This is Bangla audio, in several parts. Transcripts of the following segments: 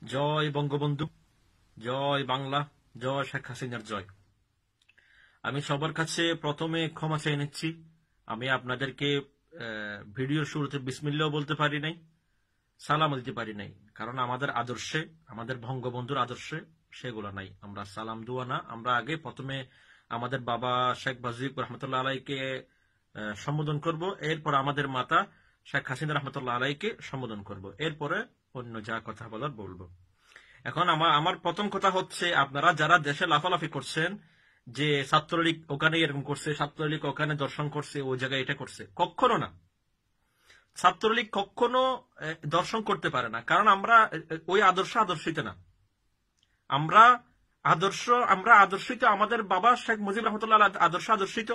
জয় বঙ্গবন্ধু, জয় বাংলা, জয় শেখ হাসিনার জয়। আমি সবার কাছে প্রথমে ক্ষমা চেয়ে নিচ্ছি। আমি আপনাদেরকে ভিডিওর শুরুতে বিসমিল্লাহ বলতে পারি নাই, সালাম দিতে পারি নাই, কারণ আমাদের আদর্শে, আমাদের বঙ্গবন্ধুর আদর্শে সেগুলো নাই। আমরা সালাম দুয়া না, আমরা আগে প্রথমে আমাদের বাবা শেখ মুজিবুর রহমতুল্লাহ আলাইকে সম্বোধন করব, এরপর আমাদের মাতা শেখ হাসিনা রহমতুল্লাহ আলাইকে সম্বোধন করব, এরপরে অন্য যা কথা বলার বলবো। এখন আমার প্রথম কথা হচ্ছে, আপনারা যারা দেশে লাফালাফি করছেন যে ছাত্রলীগ ওখানে এরকম করছে, ছাত্রলীগ ওখানে দর্শন করছে, ওই জায়গায় এটা করছে, কখনো না। ছাত্রলীগ কখনো দর্শন করতে পারে না, কারণ আমরা ওই আদর্শিত না। আমরা আদর্শিত, আমাদের বাবা শেখ মুজিব রহমতুল্লাহ আদর্শিত,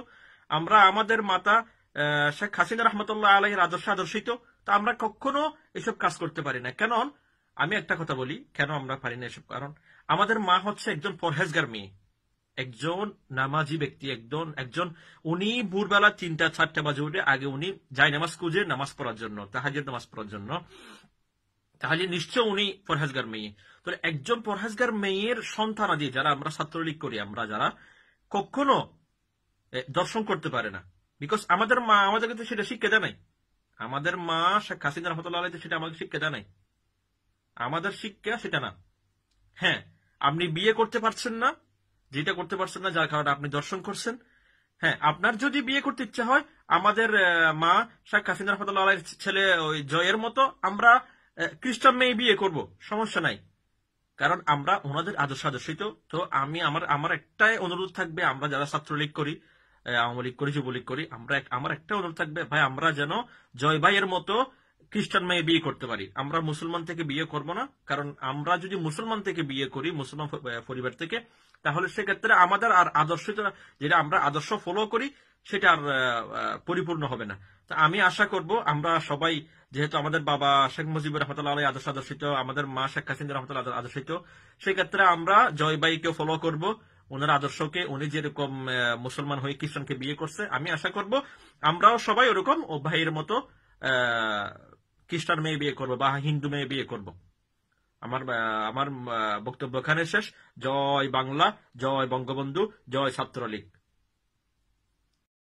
আমরা আমাদের মাতা শেখ হাসিনা রহমতুল্লাহ আলাইহির আদর্শিত। তা আমরা কখনো এসব কাজ করতে পারি না। কেন? আমি একটা কথা বলি, কেন আমরা পারি না এসব। কারণ আমাদের মা হচ্ছে একজন পরহেজগার মেয়ে, একজন নামাজি ব্যক্তি, একজন উনি ভোরবেলা 3টা-4টা বাজে উঠে আগে উনি যায় নামাজ খুঁজে নামাজ পড়ার জন্য, তাহাজ্জুদ নামাজ পড়ার জন্য। তাহলে নিশ্চয় উনি পরহেজগার মেয়ে। তো একজন পরহেজগার মেয়ের সন্তানাদি যারা আমরা ছাত্রলীগ করি, আমরা যারা কখনো দর্শন করতে পারে না। বিকজ আমাদের মা আমাদেরকে তো সেটা শিক্ষা দেয় নাই। আমাদের মা শেখ হাসিনা রহমতুল্লাহ আলাইহি সেটা আমাদের শিক্ষা দেয় নাই। আমাদের শিক্ষা সেটা না। হ্যাঁ, আপনি বিয়ে করতে পারছেন না, যেটা করতে পারছেন না যার কারণে আপনি দর্শন করছেন। হ্যাঁ, আপনার যদি বিয়ে করতে ইচ্ছা হয়, আমাদের মা শেখ হাসিনা রহমতুল্লাহ আলাইহির ছেলে ওই জয়ের মতো আমরা খ্রিস্টান মেয়ে বিয়ে করব, সমস্যা নাই। কারণ আমরা ওনাদের আদর্শিত। তো আমার একটাই অনুরোধ থাকবে, আমরা যারা ছাত্রলীগ করি, আওয়ামী লীগ করি, যুবলীগ করি, আমার একটা অনুরোধ থাকবে, ভাই আমরা যেন জয় ভাইয়ের মতো খ্রিস্টান মেয়ে বিয়ে করতে পারি। আমরা মুসলমান থেকে বিয়ে করব না, কারণ আমরা যদি মুসলমান থেকে বিয়ে করি, মুসলমান পরিবার থেকে, তাহলে সেক্ষেত্রে আমাদের আর যেটা আমরা আদর্শ ফলো করি সেটা আর পরিপূর্ণ হবে না। তা আমি আশা করব আমরা সবাই, যেহেতু আমাদের বাবা শেখ মুজিবুর রহমতুল্লাহ আলাইহি আদর্শিত, আমাদের মা শেখ হাসিনা রহমতুল্লাহ আদর্শিত, সেক্ষেত্রে আমরা জয় ভাইকে ফলো করব, ওনার আদর্শকে। উনি যেরকম মুসলমান হয়ে খ্রিস্টানকে বিয়ে করছে, আমি আশা করব আমরাও সবাই ওরকম ও ভাইয়ের মতো খ্রিস্টান মেয়ে বিয়ে করব বা হিন্দু মেয়ে বিয়ে করব। আমার আমার বক্তব্য এখানে শেষ। জয় বাংলা, জয় বঙ্গবন্ধু, জয় ছাত্রলীগ।